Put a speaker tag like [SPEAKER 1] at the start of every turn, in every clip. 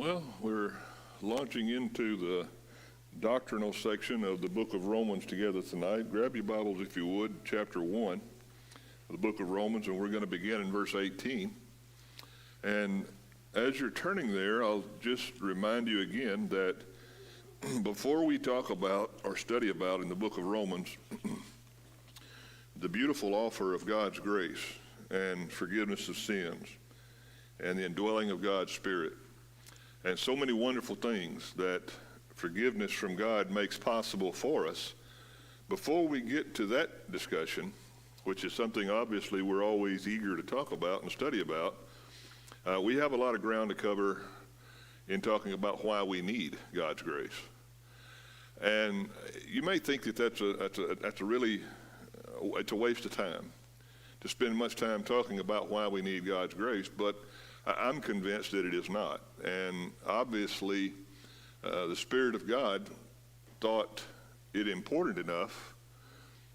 [SPEAKER 1] Well, we're launching into the doctrinal section of the book of Romans together tonight. Grab your Bibles, if you would, chapter 1 of the book of Romans, and we're going to begin in verse 18. And as you're turning there, I'll just remind you again that before we talk about or study about in the book of Romans the beautiful offer of God's grace and forgiveness of sins and the indwelling of God's Spirit, and so many wonderful things that forgiveness from God makes possible for us. Before we get to that discussion, which is something obviously we're always eager to talk about and study about, we have a lot of ground to cover in talking about why we need God's grace. And you may think that that's a really it's a waste of time to spend much time talking about why we need God's grace, but I'm convinced that it is not. And obviously, the Spirit of God thought it important enough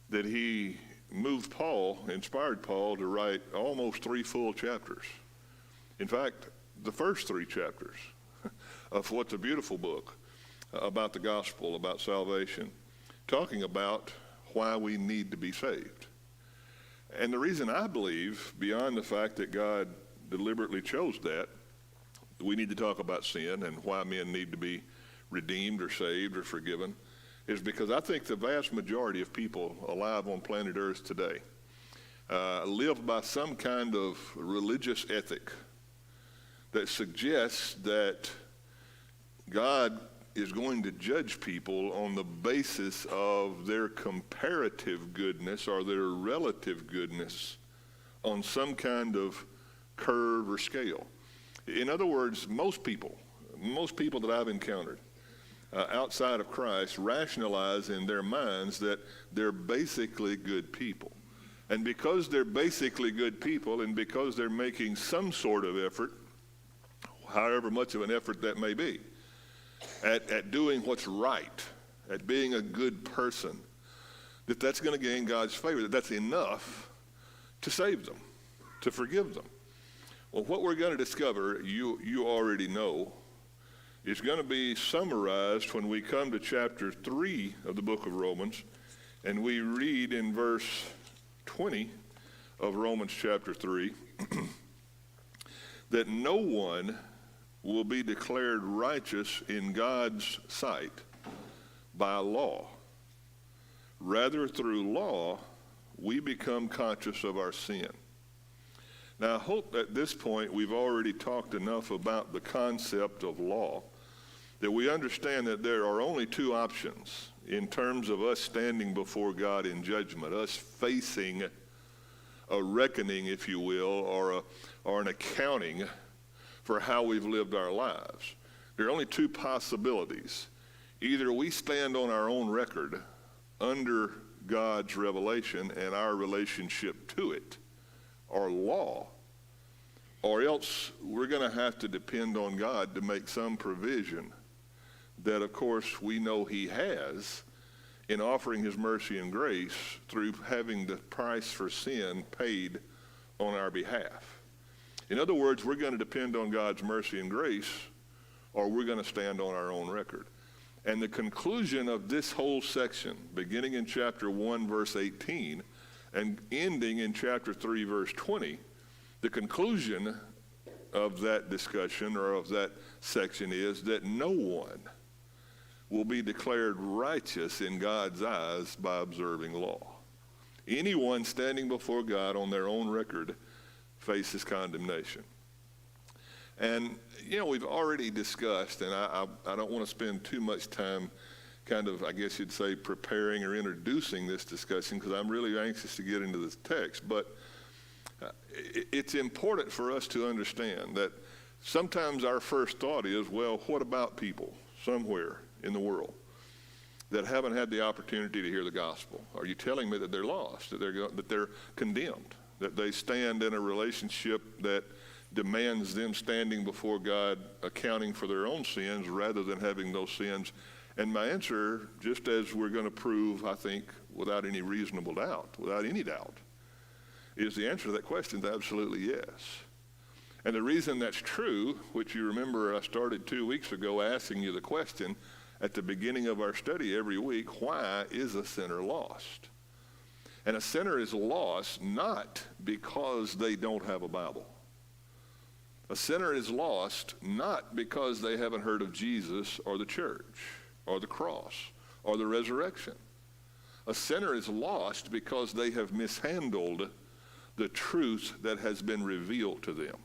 [SPEAKER 1] that he inspired Paul to write almost 3 full chapters. In fact, the first 3 chapters of what's a beautiful book about the gospel, about salvation, talking about why we need to be saved. And the reason I believe, beyond the fact that God deliberately chose that, we need to talk about sin and why men need to be redeemed or saved or forgiven, is because I think the vast majority of people alive on planet Earth today live by some kind of religious ethic that suggests that God is going to judge people on the basis of their comparative goodness or their relative goodness on some kind of curve or scale. In other words, most people that I've encountered outside of Christ rationalize in their minds that they're basically good people. And because they're basically good people and because they're making some sort of effort, however much of an effort that may be, at doing what's right, at being a good person, that's going to gain God's favor, that's enough to save them, to forgive them. Well, what we're going to discover, you already know, is going to be summarized when we come to chapter 3 of the book of Romans, and we read in verse 20 of Romans chapter 3 that no one will be declared righteous in God's sight by law. Rather, through law, we become conscious of our sin. Now, I hope at this point we've already talked enough about the concept of law that we understand that there are only 2 options in terms of us standing before God in judgment, us facing a reckoning, if you will, or an accounting for how we've lived our lives. There are only 2 possibilities. Either we stand on our own record under God's revelation and our relationship to it, or law, or else we're going to have to depend on God to make some provision that, of course, we know he has in offering his mercy and grace through having the price for sin paid on our behalf. In other words, we're going to depend on God's mercy and grace, or we're going to stand on our own record. And the conclusion of this whole section, beginning in chapter 1, verse 18, and ending in chapter 3, verse 20, the conclusion of that discussion or of that section is that no one will be declared righteous in God's eyes by observing law. Anyone standing before God on their own record faces condemnation. And, we've already discussed, and I don't want to spend too much time kind of, I guess you'd say, preparing or introducing this discussion because I'm really anxious to get into this text. But it's important for us to understand that sometimes our first thought is, well, what about people somewhere in the world that haven't had the opportunity to hear the gospel? Are you telling me that they're lost, that they're condemned, that they stand in a relationship that demands them standing before God accounting for their own sins rather than having those sins? And my answer, just as we're going to prove, I think, without any reasonable doubt, without any doubt, is the answer to that question is absolutely yes. And the reason that's true, which you remember I started 2 weeks ago asking you the question at the beginning of our study every week, why is a sinner lost? And a sinner is lost not because they don't have a Bible. A sinner is lost not because they haven't heard of Jesus or the church or the cross or the resurrection. A sinner is lost because they have mishandled the truth that has been revealed to them.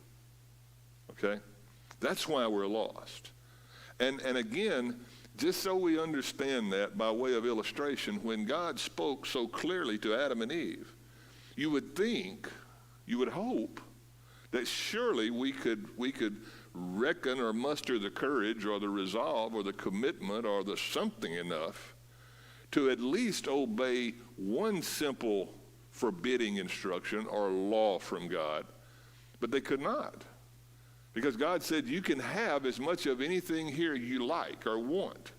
[SPEAKER 1] Okay? That's why we're lost. And again, just so we understand that by way of illustration, when God spoke so clearly to Adam and Eve, you would think, you would hope, that surely we could reckon or muster the courage or the resolve or the commitment or the something enough to at least obey one simple forbidding instruction or law from God. But they could not. Because God said you can have as much of anything here you like or want,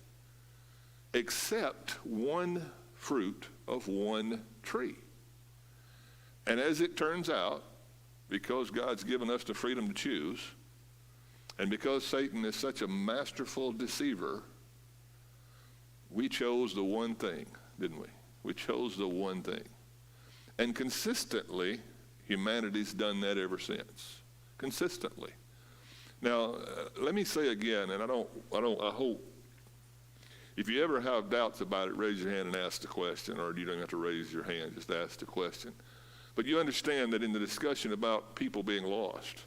[SPEAKER 1] except one fruit of one tree. And as it turns out, because God's given us the freedom to choose, and because Satan is such a masterful deceiver, we chose the one thing, didn't we? We chose the one thing. And consistently, humanity's done that ever since. Consistently. Now, let me say again, and I hope, if you ever have doubts about it, raise your hand and ask the question, or you don't have to raise your hand, just ask the question. But you understand that in the discussion about people being lost,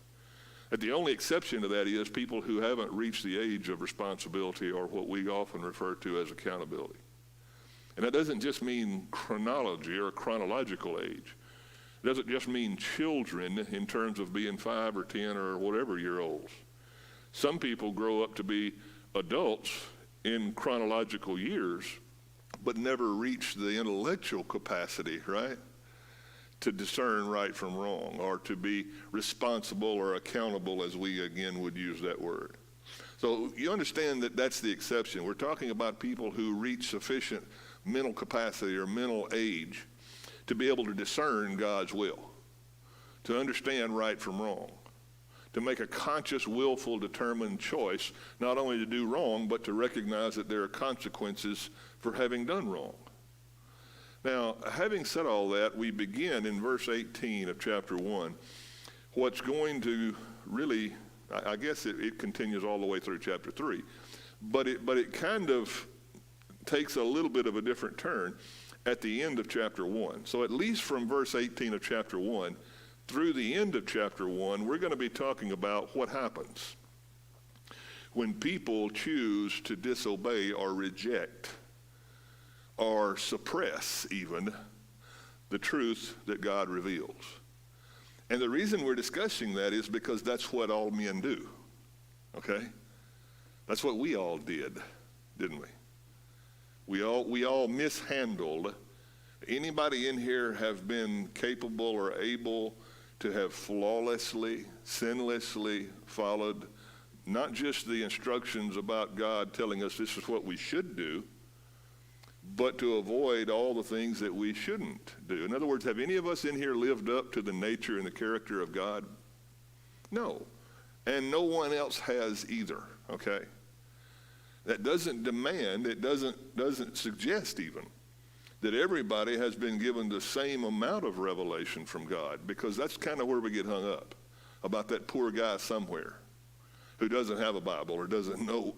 [SPEAKER 1] that the only exception to that is people who haven't reached the age of responsibility, or what we often refer to as accountability. And that doesn't just mean chronology or chronological age. It doesn't just mean children in terms of being 5 or 10 or whatever year olds. Some people grow up to be adults in chronological years, but never reach the intellectual capacity, right, to discern right from wrong, or to be responsible or accountable, as we again would use that word. So you understand that that's the exception. We're talking about people who reach sufficient mental capacity or mental age to be able to discern God's will, to understand right from wrong, to make a conscious, willful, determined choice, not only to do wrong, but to recognize that there are consequences for having done wrong. Now, having said all that, we begin in verse 18 of chapter 1. What's going to really, I guess it continues all the way through chapter 3, but it kind of takes a little bit of a different turn at the end of chapter 1. So at least from verse 18 of chapter 1 through the end of chapter 1, we're going to be talking about what happens when people choose to disobey or reject or suppress even the truth that God reveals. And the reason we're discussing that is because that's what all men do, okay? That's what we all did, didn't we? We all mishandled. Anybody in here have been capable or able to have flawlessly, sinlessly followed not just the instructions about God telling us this is what we should do, but to avoid all the things that we shouldn't do? In other words, have any of us in here lived up to the nature and the character of God? No. And no one else has either, okay? That doesn't demand, it doesn't suggest even that everybody has been given the same amount of revelation from God, because that's kind of where we get hung up, about that poor guy somewhere who doesn't have a Bible or doesn't know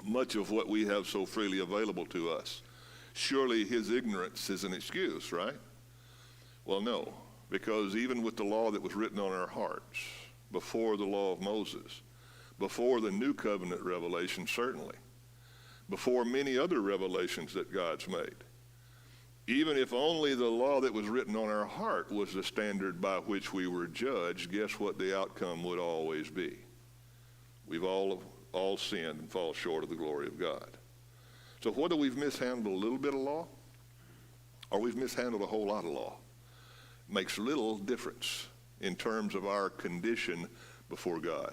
[SPEAKER 1] much of what we have so freely available to us. Surely his ignorance is an excuse, right? Well, no, because even with the law that was written on our hearts before the law of Moses, before the new covenant revelation, certainly, before many other revelations that God's made, even if only the law that was written on our heart was the standard by which we were judged, guess what the outcome would always be? We've all sinned and fall short of the glory of God. So whether we've mishandled a little bit of law or we've mishandled a whole lot of law makes little difference in terms of our condition before God.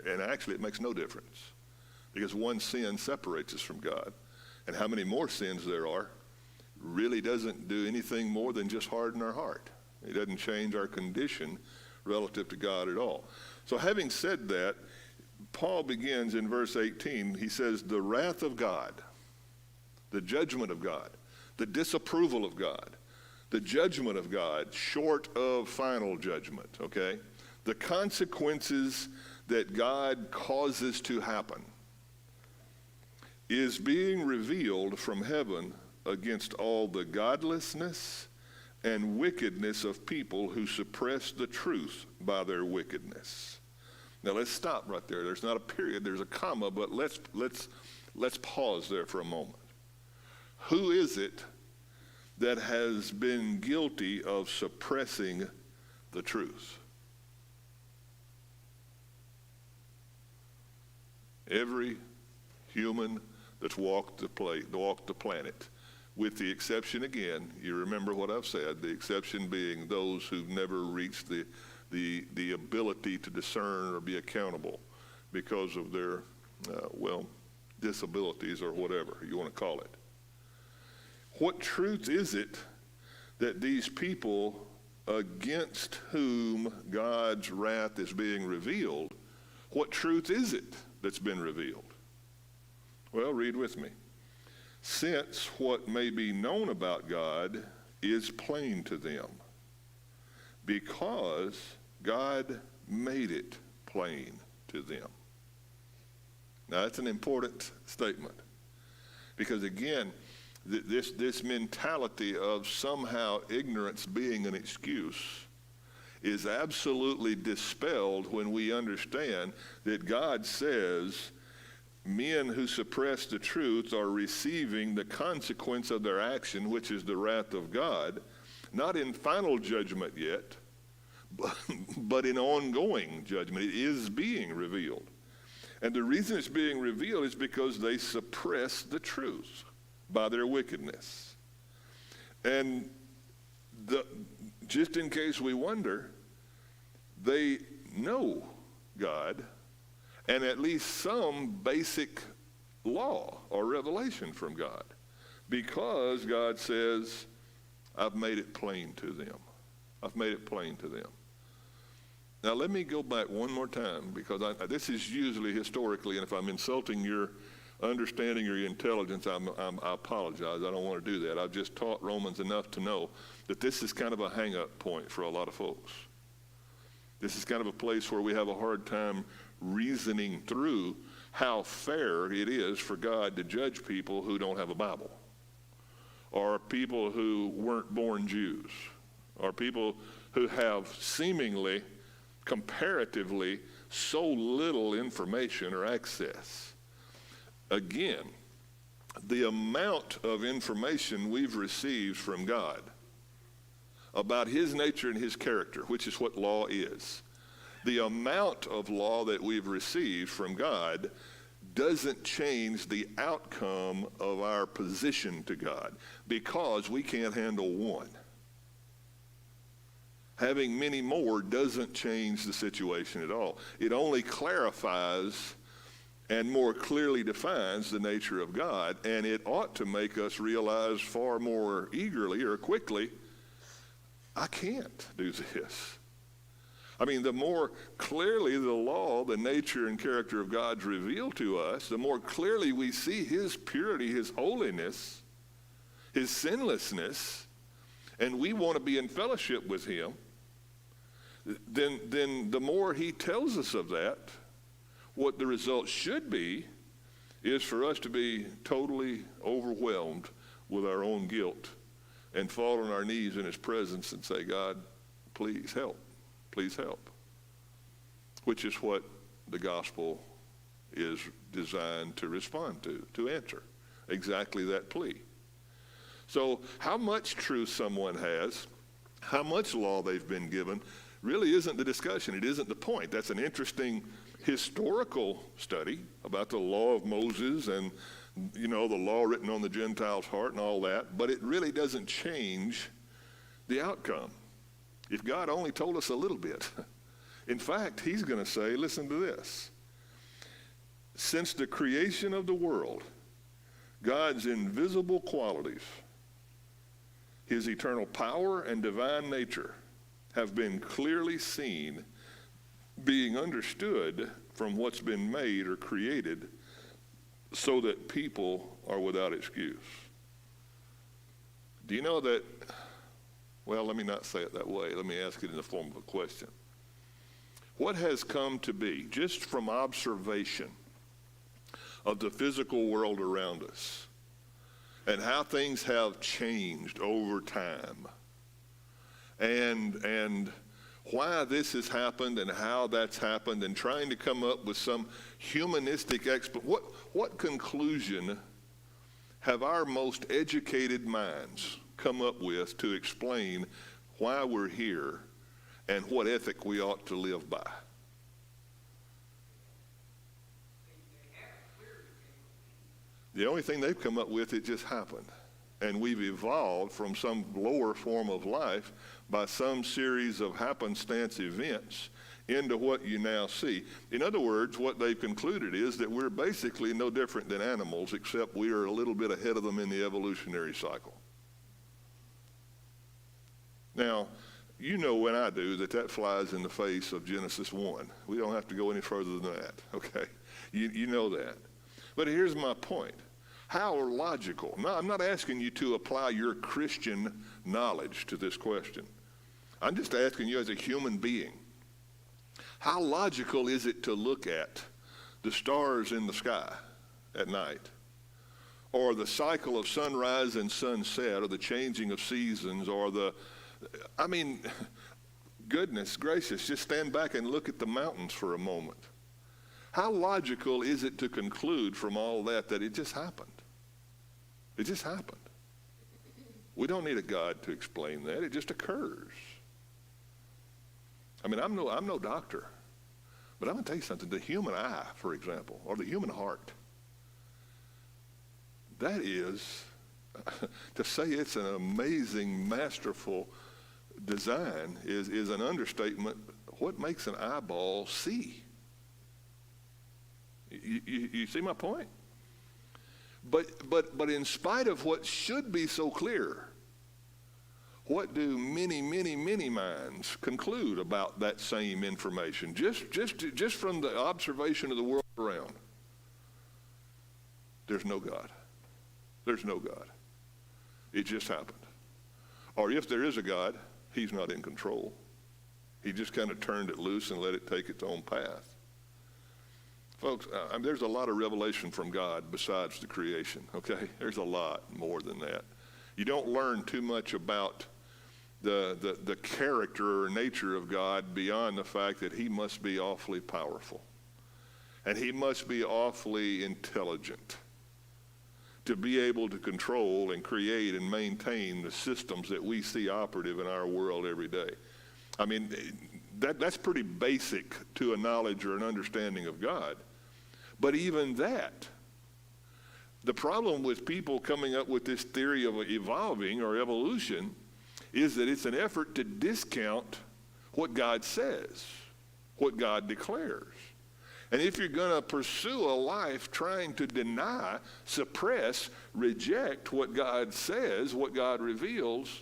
[SPEAKER 1] And actually it makes no difference, because one sin separates us from God. And how many more sins there are really doesn't do anything more than just harden our heart. It doesn't change our condition relative to God at all. So having said that, Paul begins in verse 18. He says, the wrath of God, the judgment of God, the disapproval of God, the judgment of God, short of final judgment, okay? The consequences that God causes to happen is being revealed from heaven against all the godlessness and wickedness of people who suppress the truth by their wickedness. Now let's stop right there. There's not a period, there's a comma, but let's pause there for a moment. Who is it that has been guilty of suppressing the truth? Every human that's walked the planet, with the exception, again, you remember what I've said, the exception being those who've never reached the ability to discern or be accountable because of their, disabilities or whatever you want to call it. What truth is it that these people against whom God's wrath is being revealed, what truth is it that's been revealed? Well, read with me. Since what may be known about God is plain to them, because God made it plain to them. Now, that's an important statement, because again, this mentality of somehow ignorance being an excuse is absolutely dispelled when we understand that God says men who suppress the truth are receiving the consequence of their action, which is the wrath of God, not in final judgment yet, but in ongoing judgment. It is being revealed. And the reason it's being revealed is because they suppress the truth by their wickedness. And just in case we wonder, they know God and at least some basic law or revelation from God, because God says, I've made it plain to them. I've made it plain to them. Now let me go back one more time, because this is usually historically, and if I'm insulting your understanding or your intelligence, I apologize. I don't want to do that. I've just taught Romans enough to know that this is kind of a hang-up point for a lot of folks. This is kind of a place where we have a hard time reasoning through how fair it is for God to judge people who don't have a Bible, or people who weren't born Jews, or people who have seemingly, comparatively, so little information or access. Again, the amount of information we've received from God about his nature and his character, which is what law is, the amount of law that we've received from God doesn't change the outcome of our position to God, because we can't handle one. Having many more doesn't change the situation at all. It only clarifies and more clearly defines the nature of God, and it ought to make us realize far more eagerly or quickly, I can't do this. I mean, the more clearly the law, the nature and character of God's revealed to us, the more clearly we see his purity, his holiness, his sinlessness, and we want to be in fellowship with him, then the more he tells us of that, what the result should be is for us to be totally overwhelmed with our own guilt and fall on our knees in his presence and say, God, please help. Please help. Which is what the gospel is designed to respond to answer. Exactly that plea. So how much truth someone has, how much law they've been given, really isn't the discussion. It isn't the point. That's an interesting historical study about the law of Moses and, the law written on the Gentiles' heart and all that, but it really doesn't change the outcome. If God only told us a little bit. In fact, he's going to say, listen to this. Since the creation of the world, God's invisible qualities, his eternal power and divine nature, have been clearly seen, being understood from what's been made or created, so that people are without excuse. Do you know that, well, let me not say it that way. Let me ask it in the form of a question. What has come to be, just from observation of the physical world around us and how things have changed over time, and why this has happened and how that's happened, and trying to come up with some humanistic what conclusion have our most educated minds come up with to explain why we're here and what ethic we ought to live by? The only thing they've come up with, it just happened. And we've evolved from some lower form of life by some series of happenstance events into what you now see. In other words, what they've concluded is that we're basically no different than animals, except we are a little bit ahead of them in the evolutionary cycle. Now, you know when I do that flies in the face of Genesis 1. We don't have to go any further than that, okay? You know that. But here's my point. How logical? No, I'm not asking you to apply your Christian knowledge to this question. I'm just asking you as a human being, how logical is it to look at the stars in the sky at night, or the cycle of sunrise and sunset, or the changing of seasons, or goodness gracious, just stand back and look at the mountains for a moment. How logical is it to conclude from all that it just happened? It just happened. We don't need a God to explain that. It just occurs. I'm no doctor, but I'm going to tell you something. The human eye, for example, or the human heart, that is, to say it's an amazing, masterful design is an understatement. What makes an eyeball see? You see my point? But in spite of what should be so clear, what do many, many, many minds conclude about that same information, just from the observation of the world around? There's no God. There's no God. It just happened. Or if there is a God, he's not in control. He just kind of turned it loose and let it take its own path. Folks, there's a lot of revelation from God besides the creation, okay? There's a lot more than that. You don't learn too much about the character or nature of God beyond the fact that he must be awfully powerful. And he must be awfully intelligent to be able to control and create and maintain the systems that we see operative in our world every day. That's pretty basic to a knowledge or an understanding of God. But even that, the problem with people coming up with this theory of evolving or evolution is that it's an effort to discount what God says, what God declares. And if you're going to pursue a life trying to deny, suppress, reject what God says, what God reveals,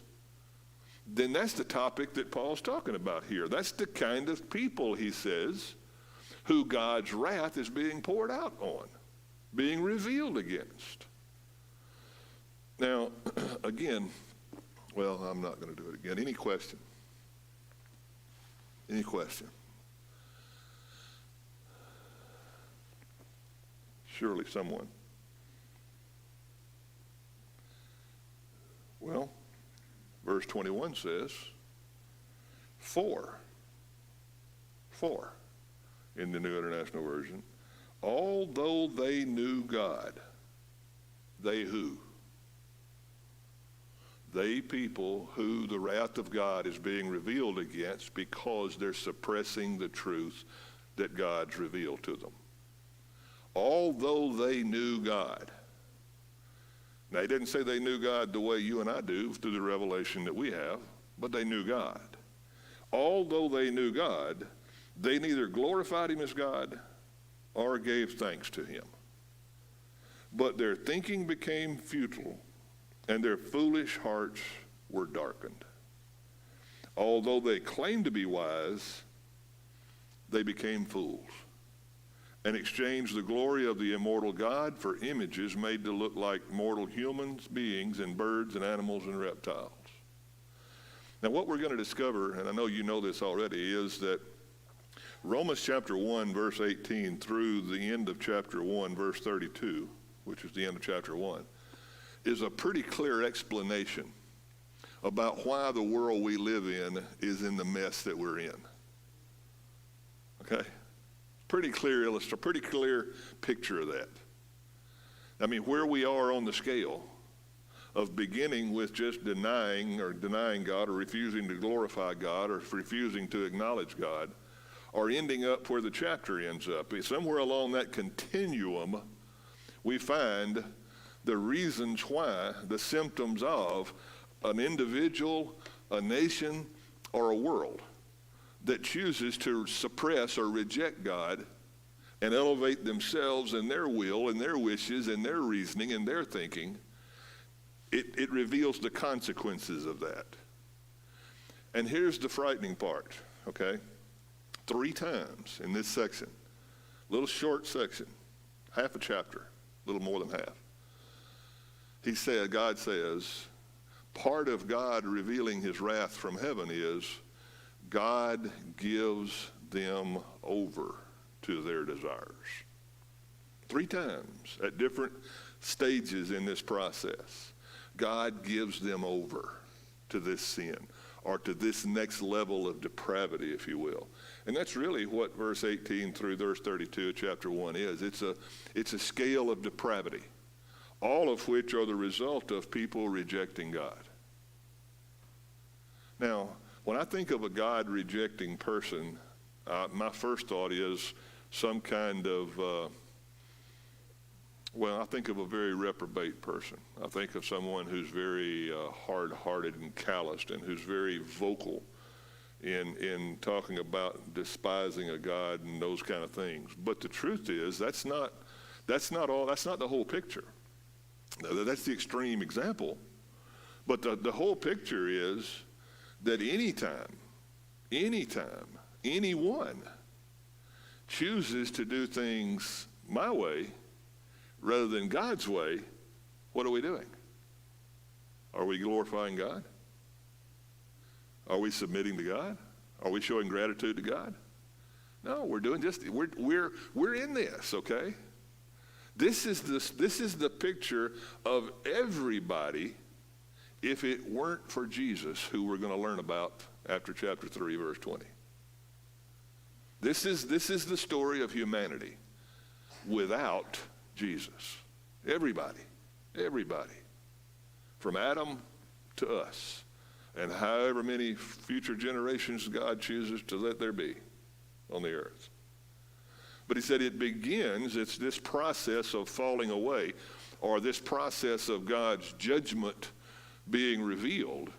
[SPEAKER 1] then that's the topic that Paul's talking about here. That's the kind of people, he says, who God's wrath is being poured out on, being revealed against. Now, again, well, I'm not going to do it again. Any question? Any question? Surely someone. Well, verse 21 says, for, in the New International Version, although they knew God, they who? They people who the wrath of God is being revealed against because they're suppressing the truth that God's revealed to them. Although they knew God. Now, he didn't say they knew God the way you and I do through the revelation that we have, but they knew God. Although they knew God, they neither glorified him as God or gave thanks to him. But their thinking became futile, and their foolish hearts were darkened. Although they claimed to be wise, they became fools and exchanged the glory of the immortal God for images made to look like mortal humans, beings, and birds and animals and reptiles. Now, what we're going to discover, and I know you know this already, is that Romans chapter 1, verse 18 through the end of chapter 1, verse 32, which is the end of chapter 1, is a pretty clear explanation about why the world we live in is in the mess that we're in. Okay? Pretty clear picture of that. I mean, where we are on the scale of beginning with just denying God or refusing to glorify God or refusing to acknowledge God, or ending up where the chapter ends up. Somewhere along that continuum, we find the reasons why, the symptoms of an individual, a nation, or a world that chooses to suppress or reject God and elevate themselves and their will and their wishes and their reasoning and their thinking. It reveals the consequences of that. And here's the frightening part, okay? 3 times in this section, little short section, half a chapter, a little more than half. God says, part of God revealing his wrath from heaven is God gives them over to their desires. 3 times at different stages in this process, God gives them over to this sin or to this next level of depravity, if you will. And that's really what verse 18 through verse 32 of chapter 1 is. It's a scale of depravity, all of which are the result of people rejecting God. Now, when I think of a God-rejecting person, my first thought is some kind of, I think of a very reprobate person. I think of someone who's very hard-hearted and calloused and who's very vocal in talking about despising a God and those kind of things. But the truth is, that's not the whole picture. That's the extreme example. But the whole picture is that anytime anyone chooses to do things my way rather than God's way, what are we doing? Are we glorifying God? Are we submitting to God? Are we showing gratitude to God? No, we're in this, okay? This is the picture of everybody if it weren't for Jesus, who we're going to learn about after chapter 3, verse 20. This is the story of humanity without Jesus. Everybody. From Adam to us. And however many future generations God chooses to let there be on the earth. But he said it's this process of falling away, or this process of God's judgment being revealed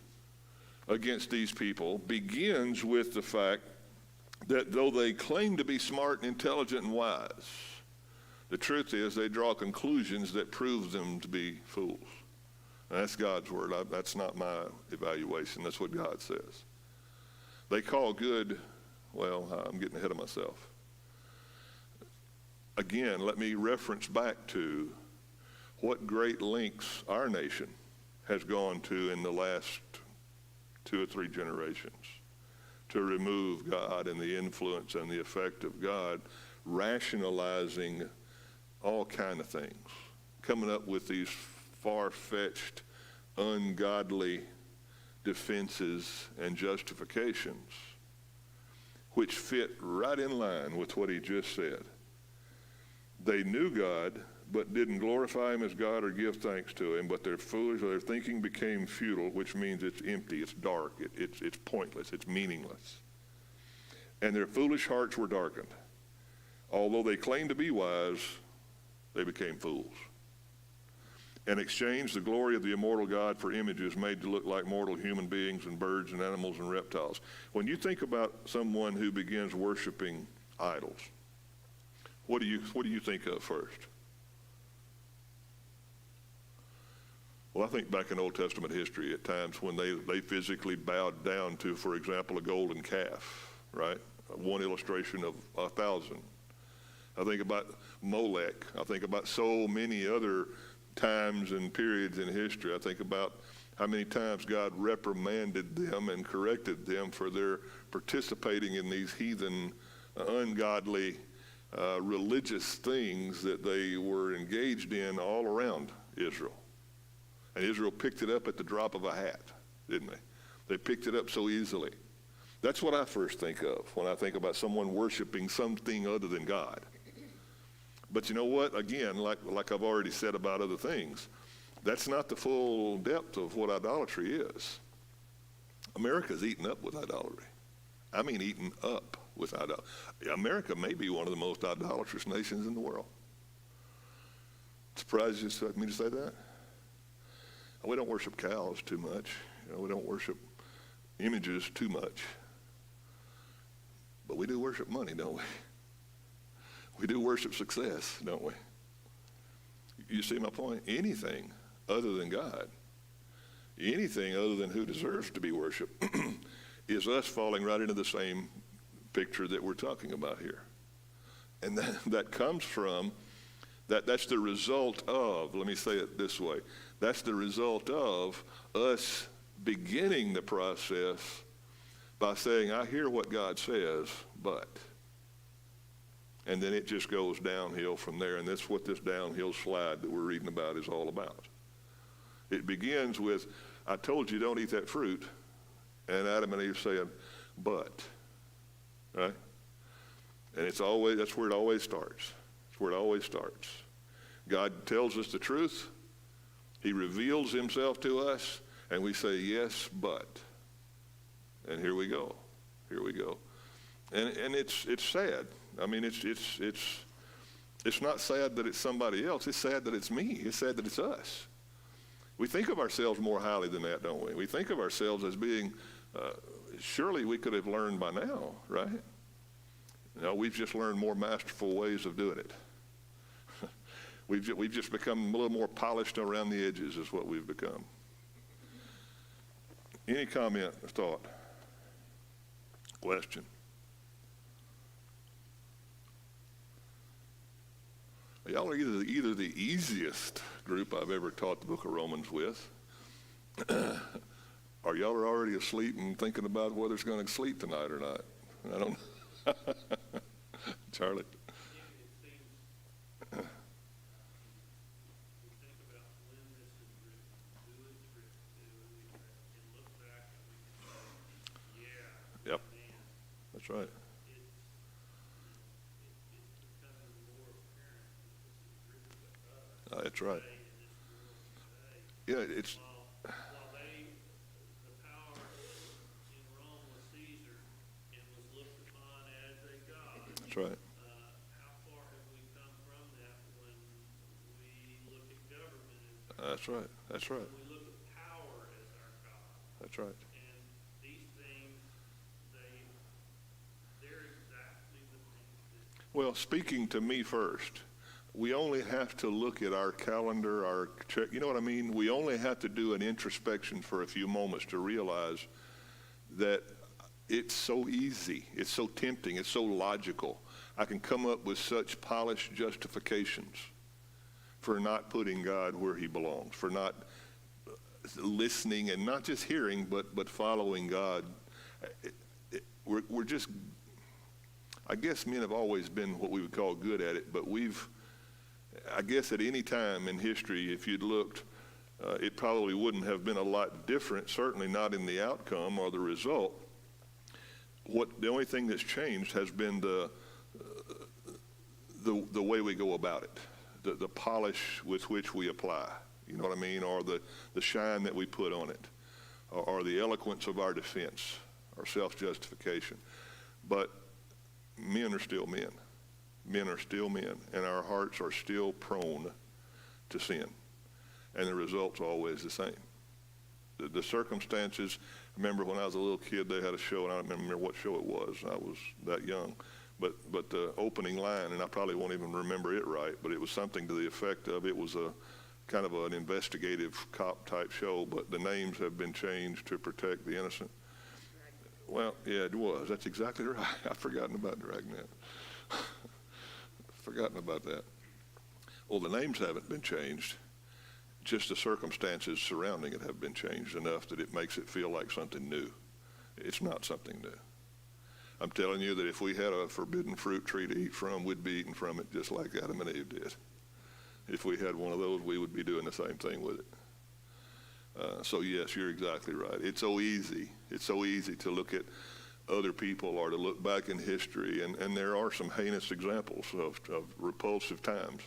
[SPEAKER 1] against these people, begins with the fact that though they claim to be smart and intelligent and wise, the truth is they draw conclusions that prove them to be fools. And that's God's word. That's not my evaluation. That's what God says. They call good, I'm getting ahead of myself. Again, let me reference back to what great lengths our nation has gone to in the last 2 or 3 generations to remove God and the influence and the effect of God, rationalizing all kind of things, coming up with these far-fetched, ungodly defenses and justifications, which fit right in line with what he just said. They knew God, but didn't glorify him as God or give thanks to him, but they're foolish, their thinking became futile, which means it's empty, it's dark, it's pointless, it's meaningless. And their foolish hearts were darkened. Although they claimed to be wise, they became fools, and exchanged the glory of the immortal God for images made to look like mortal human beings and birds and animals and reptiles. When you think about someone who begins worshiping idols, what do you think of first? Well, I think back in Old Testament history at times when they physically bowed down to, for example, a golden calf, right? One illustration of 1,000. I think about Molech. I think about so many other times and periods in history. I think about how many times God reprimanded them and corrected them for their participating in these heathen, ungodly, religious things that they were engaged in all around Israel. And Israel picked it up at the drop of a hat, didn't they? They picked it up so easily. That's what I first think of when I think about someone worshiping something other than God. But you know what? Again, like I've already said about other things, that's not the full depth of what idolatry is. America's eaten up with idolatry. I mean eaten up with idolatry. America may be one of the most idolatrous nations in the world. Surprised you me to say that? We don't worship cows too much. We don't worship images too much. But we do worship money, don't we? We do worship success, don't we? You see my point? Anything other than God, anything other than who deserves to be worshiped, is us falling right into the same picture that we're talking about here. And that comes from, that's the result of, let me say it this way, that's the result of us beginning the process by saying, I hear what God says, but. And then it just goes downhill from there, and that's what this downhill slide that we're reading about is all about. It begins with, I told you don't eat that fruit, and Adam and Eve saying, but, right? And that's where it always starts. That's where it always starts. God tells us the truth. He reveals himself to us, and we say, yes, but. And here we go. Here we go. And it's sad. I mean, it's not sad that it's somebody else. It's sad that it's me. It's sad that it's us. We think of ourselves more highly than that, don't we? We think of ourselves as being, surely we could have learned by now, right? No, we've just learned more masterful ways of doing it. We've just become a little more polished around the edges is what we've become. Any comment or thought? Question? Y'all are either the easiest group I've ever taught the book of Romans with, or y'all are already asleep and thinking about whether it's going to sleep tonight or not. I don't know. Charlie. Yep, that's right. That's right. Yeah, it's.
[SPEAKER 2] While the power in Rome was Caesar and was looked upon as a god.
[SPEAKER 1] That's right.
[SPEAKER 2] How far have we come from that when we look at government as our
[SPEAKER 1] That's right. That's right.
[SPEAKER 2] when we look at power as our god?
[SPEAKER 1] That's right.
[SPEAKER 2] And these things, they're exactly the things that.
[SPEAKER 1] Well, speaking to me first, we only have to look at our calendar, our check. You know what I mean? We only have to do an introspection for a few moments to realize that it's so easy, it's so tempting, it's so logical. I can come up with such polished justifications for not putting God where he belongs, for not listening and not just hearing, but following God. We're just, I guess men have always been what we would call good at it, but I guess at any time in history, if you'd looked, it probably wouldn't have been a lot different, certainly not in the outcome or the result. The only thing that's changed has been the way we go about it, the polish with which we apply, you know what I mean, or the shine that we put on it, or the eloquence of our defense, or self-justification. But men are still men. Men are still men, and our hearts are still prone to sin. And the result's always the same. The circumstances, I remember when I was a little kid, they had a show, and I don't remember what show it was. I was that young. But the opening line, and I probably won't even remember it right, but it was something to the effect of, it was a kind of an investigative cop type show, but the names have been changed to protect the innocent. Well, yeah, it was. That's exactly right. I've forgotten about Dragnet. Forgotten about that. Well, the names haven't been changed. Just the circumstances surrounding it have been changed enough that it makes it feel like something new. It's not something new. I'm telling you that if we had a forbidden fruit tree to eat from, we'd be eating from it just like Adam and Eve did. If we had one of those, we would be doing the same thing with it. So yes, you're exactly right. It's so easy. It's so easy to look at other people or to look back in history, and there are some heinous examples of repulsive times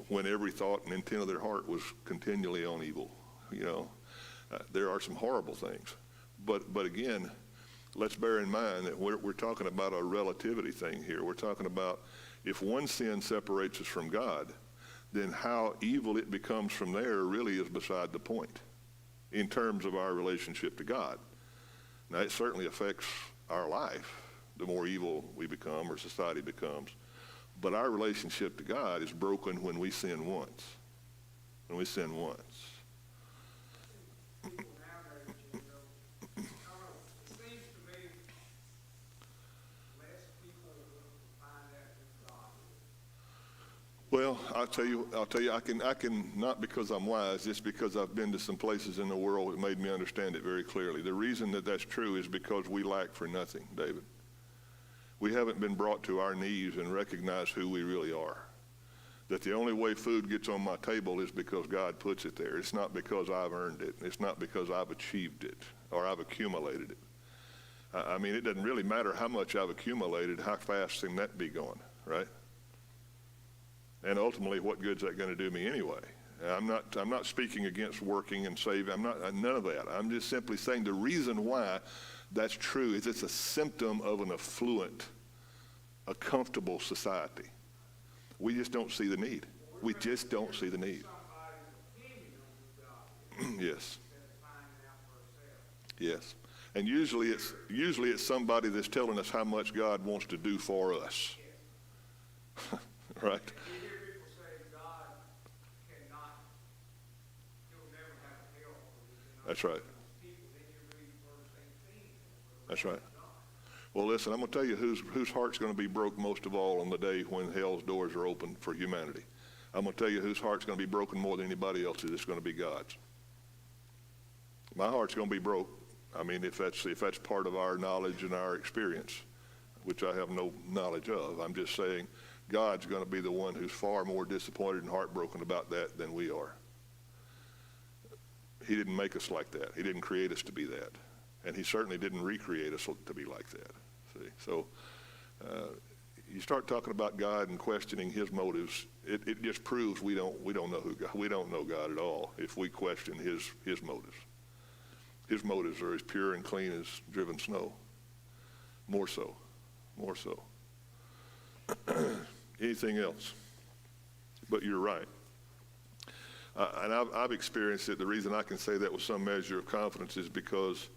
[SPEAKER 1] when every thought and intent of their heart was continually on evil. There are some horrible things. But again, let's bear in mind that we're talking about a relativity thing here. We're talking about if one sin separates us from God, then how evil it becomes from there really is beside the point in terms of our relationship to God. Now, it certainly affects our life the more evil we become or society becomes. But our relationship to God is broken when we sin once. When we sin once.
[SPEAKER 3] People nowadays, I don't know, it seems to me less people find out who God is.
[SPEAKER 1] Well, I'll tell you, I can, not because I'm wise, just because I've been to some places in the world that made me understand it very clearly. The reason that that's true is because we lack for nothing, David. We haven't been brought to our knees and recognized who we really are. That the only way food gets on my table is because God puts it there. It's not because I've earned it. It's not because I've achieved it or I've accumulated it. I mean, it doesn't really matter how much I've accumulated, how fast can that be going, right? And ultimately, what good's that going to do me anyway? I'm not speaking against working and saving. None of that. I'm just simply saying the reason why that's true is it's a symptom of an affluent, a comfortable society. We just don't see the need. We just don't see the need. Yes. Yes. And usually it's somebody that's telling us how much God wants to do for us. Right?
[SPEAKER 3] You hear people say God cannot, he'll never have help.
[SPEAKER 1] That's right.
[SPEAKER 3] People, then you read verse 18.
[SPEAKER 1] That's right. Well, listen, I'm going to tell you whose heart's going to be broke most of all on the day when hell's doors are open for humanity. I'm going to tell you whose heart's going to be broken more than anybody else's. It's going to be God's. My heart's going to be broke. I mean, if that's part of our knowledge and our experience, which I have no knowledge of. I'm just saying God's going to be the one who's far more disappointed and heartbroken about that than we are. He didn't make us like that. He didn't create us to be that. And he certainly didn't recreate us to be like that. See? So you start talking about God and questioning his motives, it just proves we don't know who God, we don't know God at all if we question his motives. His motives are as pure and clean as driven snow. More so. Anything else? But you're right. And I've experienced it. The reason I can say that with some measure of confidence is because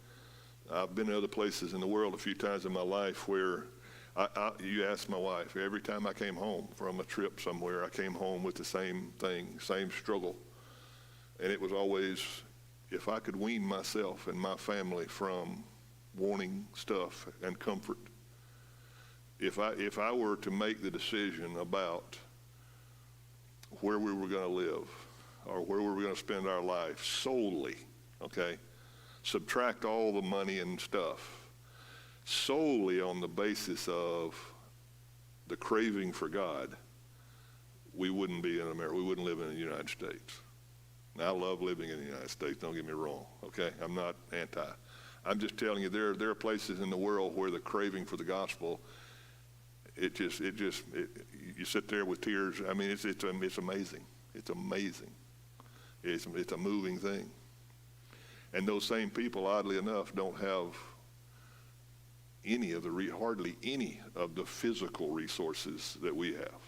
[SPEAKER 1] I've been to other places in the world a few times in my life where you ask my wife, every time I came home from a trip somewhere, I came home with the same thing, same struggle. And it was always, if I could wean myself and my family from wanting stuff and comfort, if I were to make the decision about where we were going to live or where we were going to spend our life solely, okay, subtract all the money and stuff, solely on the basis of the craving for God, we wouldn't be in America. We wouldn't live in the United States. Now, I love living in the United States. Don't get me wrong, okay? I'm not anti. I'm just telling you there are places in the world where the craving for the gospel, you sit there with tears. I mean, it's amazing. It's amazing. It's a moving thing. And those same people, oddly enough, don't have hardly any of the physical resources that we have.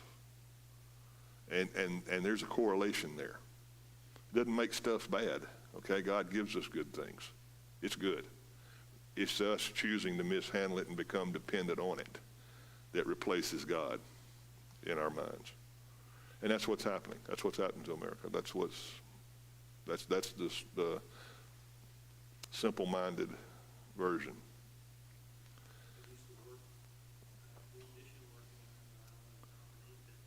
[SPEAKER 1] And there's a correlation there. It doesn't make stuff bad, okay? God gives us good things. It's good. It's us choosing to mishandle it and become dependent on it that replaces God in our minds. And that's what's happening. That's what's happening to America. That's the simple-minded version.
[SPEAKER 2] I used to work, do mission work on an island in Lincoln.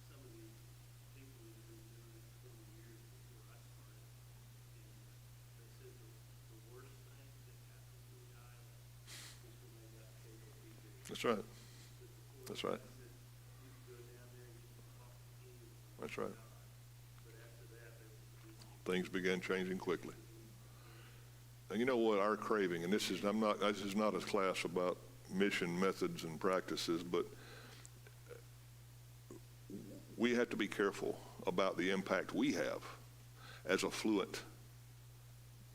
[SPEAKER 2] Some of these people who have been doing it 20 years before I started. And they said the worst thing that happened to the island was when they got cable TV.
[SPEAKER 1] That's right. That's right.
[SPEAKER 2] I said, you can go down there and you can talk to anyone.
[SPEAKER 1] That's right.
[SPEAKER 2] But after that, they were
[SPEAKER 1] Things began changing quickly. And you know what, our craving, and this is not a class about mission methods and practices, but we have to be careful about the impact we have as affluent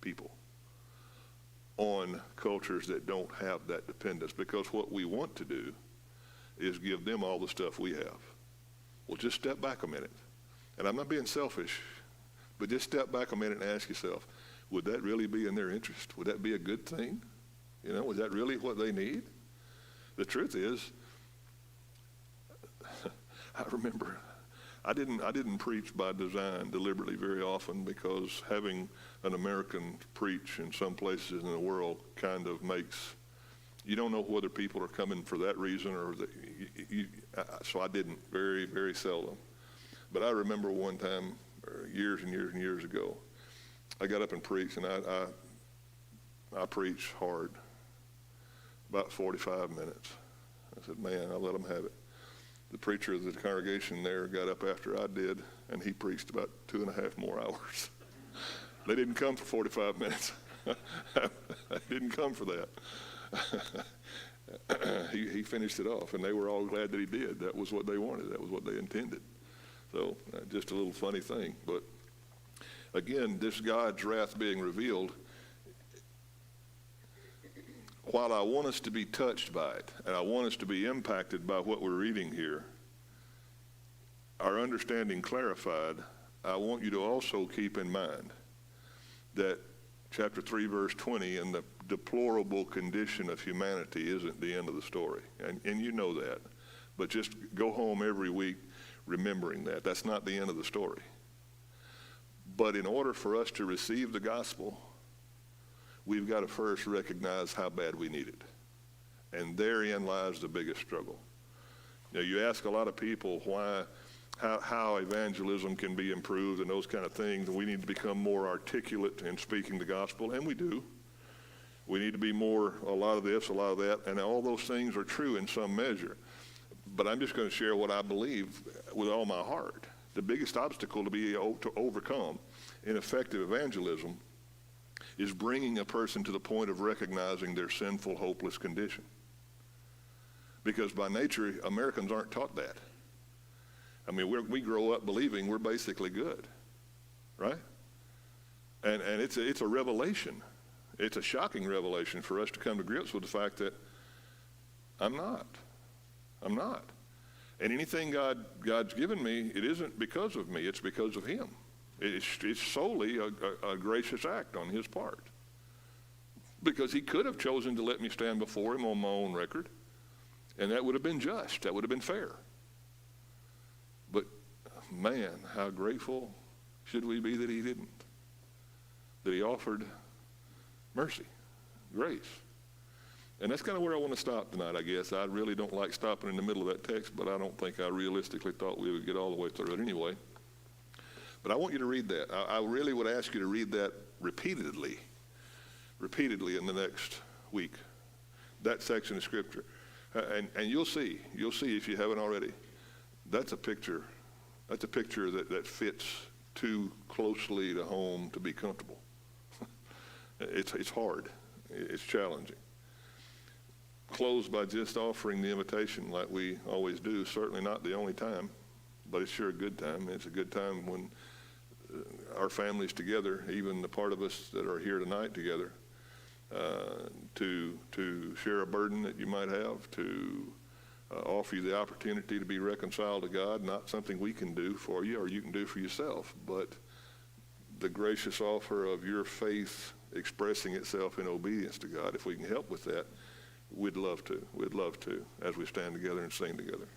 [SPEAKER 1] people on cultures that don't have that dependence, because what we want to do is give them all the stuff we have. Well, just step back a minute. And I'm not being selfish, but just step back a minute and ask yourself, would that really be in their interest? Would that be a good thing? You know, was that really what they need? The truth is, I remember, I didn't preach by design deliberately very often, because having an American preach in some places in the world kind of makes, you don't know whether people are coming for that reason or so I didn't, very, very seldom. But I remember one time, years and years and years ago, I got up and preached, and I preached hard, about 45 minutes. I said, man, I'll let them have it. The preacher of the congregation there got up after I did, and he preached about 2.5 more hours. They didn't come for 45 minutes. They didn't come for that. He finished it off, and they were all glad that he did. That was what they wanted. That was what they intended. So just a little funny thing. But again, this God's wrath being revealed, while I want us to be touched by it, and I want us to be impacted by what we're reading here, our understanding clarified, I want you to also keep in mind that chapter 3, verse 20, and the deplorable condition of humanity isn't the end of the story. And you know that. But just go home every week remembering that. That's not the end of the story. But in order for us to receive the gospel, we've got to first recognize how bad we need it. And therein lies the biggest struggle. You know, you ask a lot of people how evangelism can be improved and those kind of things, and we need to become more articulate in speaking the gospel, and we do. We need to be more, a lot of this, a lot of that, and all those things are true in some measure. But I'm just going to share what I believe with all my heart. The biggest obstacle to overcome in effective evangelism is bringing a person to the point of recognizing their sinful, hopeless condition. Because by nature, Americans aren't taught that. I mean, we grow up believing we're basically good, right? And it's a revelation. It's a shocking revelation for us to come to grips with the fact that I'm not. And anything God's given me, it isn't because of me, it's because of him. It's solely a gracious act on his part. Because he could have chosen to let me stand before him on my own record, and that would have been just, that would have been fair. But man, how grateful should we be that he didn't, that he offered mercy, grace. And that's kind of where I want to stop tonight, I guess. I really don't like stopping in the middle of that text, but I don't think I realistically thought we would get all the way through it anyway. But I want you to read that. I really would ask you to read that repeatedly in the next week, that section of Scripture. And you'll see if you haven't already, that's a picture that fits too closely to home to be comfortable. It's hard. It's challenging. Close by just offering the invitation like we always do. Certainly not the only time, but it's sure a good time. It's a good time when our families together, even the part of us that are here tonight together, to share a burden that you might have, to offer you the opportunity to be reconciled to God, not something we can do for you or you can do for yourself, but the gracious offer of your faith expressing itself in obedience to God. If we can help with that, we'd love to. We'd love to as we stand together and sing together.